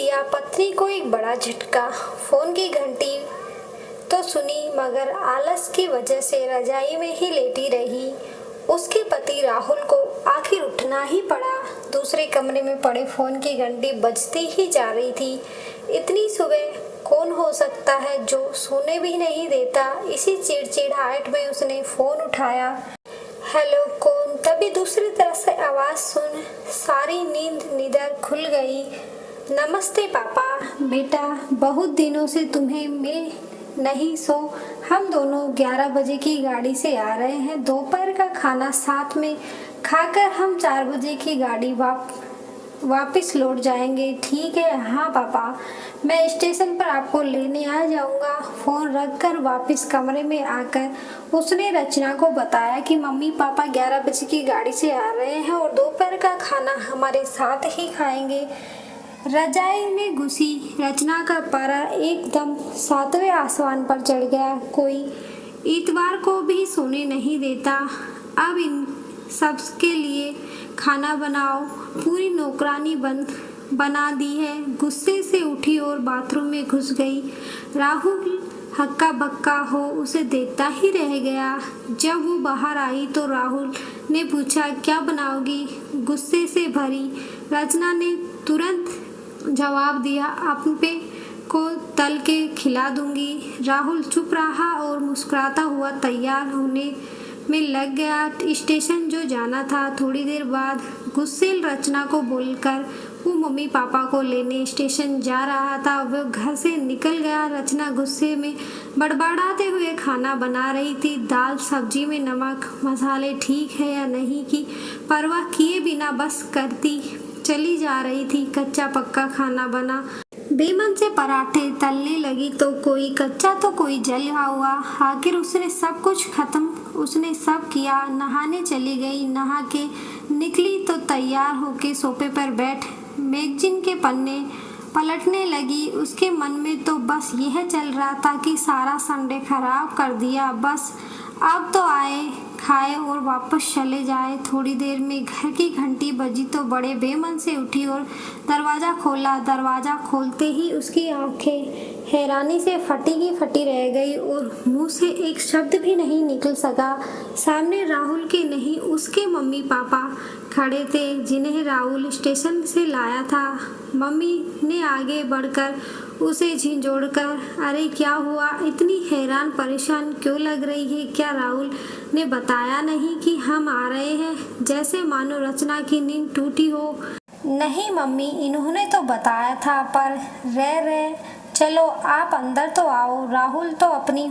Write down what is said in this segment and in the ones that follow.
दिया पत्नी को एक बड़ा झटका। फोन की घंटी तो सुनी मगर आलस की वजह से रजाई में ही लेटी रही। उसके पति राहुल को आखिर उठना ही पड़ा। दूसरे कमरे में पड़े फोन की घंटी बजती ही जा रही थी। इतनी सुबह कौन हो सकता है जो सोने भी नहीं देता। इसी चिड़चिड़ाहट में उसने फोन उठाया। हेलो, कौन? तभी दूसरी तरफ से आवाज सुन सारी नींद निदर खुल गई। नमस्ते पापा। बेटा, बहुत दिनों से तुम्हें मिल नहीं, सो हम दोनों 11 बजे की गाड़ी से आ रहे हैं। दोपहर का खाना साथ में खाकर हम 4 बजे की गाड़ी वापस लौट जाएंगे। ठीक है? हाँ पापा, मैं स्टेशन पर आपको लेने आ जाऊंगा। फोन रखकर वापस कमरे में आकर उसने रचना को बताया कि मम्मी पापा 11 बजे की गाड़ी से आ रहे हैं और दोपहर का खाना हमारे साथ ही खाएंगे। रजाई में घुसी रचना का पारा एकदम 7वें आसमान पर चढ़ गया। कोई इतवार को भी सोने नहीं देता। अब इन सबके लिए खाना बनाओ, पूरी नौकरानी बना दी है। गुस्से से उठी और बाथरूम में घुस गई। राहुल हक्का बक्का हो उसे देखता ही रह गया। जब वो बाहर आई तो राहुल ने पूछा, क्या बनाओगी? गुस्से से भरी रचना ने तुरंत जवाब दिया, आप को तल के खिला दूंगी। राहुल चुप रहा और मुस्कुराता हुआ तैयार होने में लग गया। स्टेशन जो जाना था। थोड़ी देर बाद गुस्सेल रचना को बोलकर वो मम्मी पापा को लेने स्टेशन जा रहा था। वह घर से निकल गया। रचना गुस्से में बड़बड़ाते हुए खाना बना रही थी। दाल सब्जी में नमक मसाले ठीक है या नहीं की परवाह किए बिना बस करती चली जा रही थी। कच्चा पक्का खाना बना। बेमन से पराठे तलने लगी तो कोई कच्चा तो कोई जला हुआ। आखिर उसने सब कुछ खत्म उसने सब किया। नहाने चली गई। नहा के निकली तो तैयार होके सोफे पर बैठ मैगजीन के पन्ने पलटने लगी। उसके मन में तो बस यह चल रहा था कि सारा संडे खराब कर दिया। बस अब तो आए खाए और वापस चले जाए। थोड़ी देर में घर की घंटी बजी तो बड़े बेमन से उठी और दरवाज़ा खोला। दरवाज़ा खोलते ही उसकी आंखें हैरानी से फटी की फटी रह गई और मुंह से एक शब्द भी नहीं निकल सका। सामने राहुल के नहीं उसके मम्मी पापा खड़े थे जिन्हें राहुल स्टेशन से लाया था। मम्मी ने आगे बढ़कर उसे झिंझोड़कर, अरे क्या हुआ? इतनी हैरान परेशान क्यों लग रही है? क्या राहुल ने बताया नहीं कि हम आ रहे हैं? जैसे मानो रचना की नींद टूटी हो। नहीं मम्मी, इन्होंने तो बताया था, पर रे चलो आप अंदर तो आओ। राहुल तो अपनी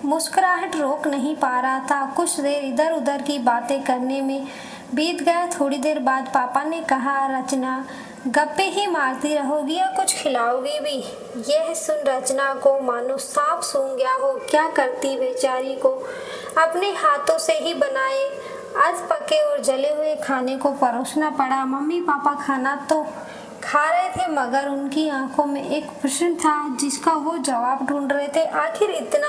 मुस्कुराहट रोक नहीं पा रहा था। कुछ देर इधर उधर की बातें करने में बीत गया। थोड़ी देर बाद पापा ने कहा, रचना गप्पे ही मारती रहोगी या कुछ खिलाओगी भी? यह सुन रचना को मानो सांप सूंघ गया हो। क्या करती बेचारी को अपने हाथों से ही बनाए आज पके और जले हुए खाने को परोसना पड़ा। मम्मी पापा खाना तो खा रहे थे मगर उनकी आंखों में एक प्रश्न था जिसका वो जवाब ढूंढ रहे थे। आखिर इतना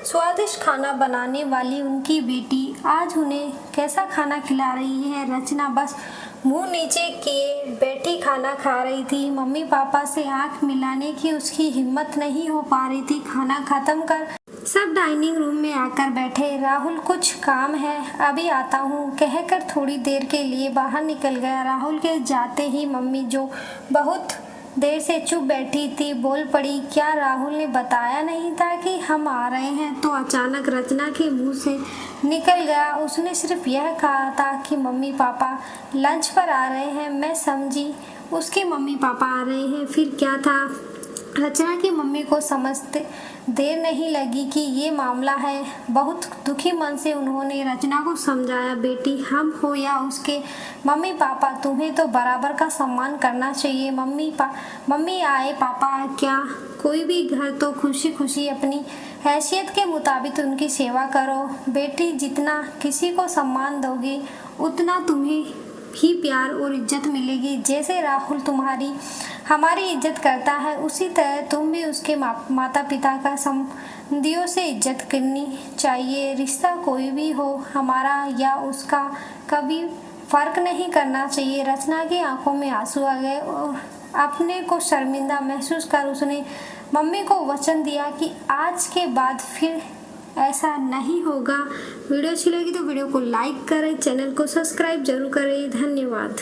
स्वादिष्ट खाना बनाने वाली उनकी बेटी आज उन्हें कैसा खाना खिला रही है? रचना बस मुंह नीचे किए बैठी खाना खा रही थी। मम्मी पापा से आंख मिलाने की उसकी हिम्मत नहीं हो पा रही थी। खाना खत्म कर सब डाइनिंग रूम में आकर बैठे। राहुल कुछ काम है, अभी आता हूँ कहकर थोड़ी देर के लिए बाहर निकल गया। राहुल के जाते ही मम्मी जो बहुत देर से चुप बैठी थी बोल पड़ी, क्या राहुल ने बताया नहीं था कि हम आ रहे हैं? तो अचानक रचना के मुंह से निकल गया, उसने सिर्फ यह कहा था कि मम्मी पापा लंच पर आ रहे हैं। मैं समझी उसके मम्मी पापा आ रहे हैं। फिर क्या था? रचना की मम्मी को समझते देर नहीं लगी कि ये मामला है। बहुत दुखी मन से उन्होंने रचना को समझाया, बेटी हम हो या उसके मम्मी पापा तुम्हें तो बराबर का सम्मान करना चाहिए। मम्मी आए पापा क्या कोई भी घर तो खुशी खुशी अपनी हैसियत के मुताबिक उनकी सेवा करो। बेटी जितना किसी को सम्मान दोगी उतना तुम्हें भी प्यार और इज्जत मिलेगी। जैसे राहुल हमारी इज्जत करता है उसी तरह तुम भी उसके माता पिता का संबंधियों से इज्जत करनी चाहिए। रिश्ता कोई भी हो, हमारा या उसका, कभी फर्क नहीं करना चाहिए। रचना की आंखों में आंसू आ गए और अपने को शर्मिंदा महसूस कर उसने मम्मी को वचन दिया कि आज के बाद फिर ऐसा नहीं होगा। वीडियो अच्छी लगी तो वीडियो को लाइक करें, चैनल को सब्सक्राइब जरूर करें। धन्यवाद।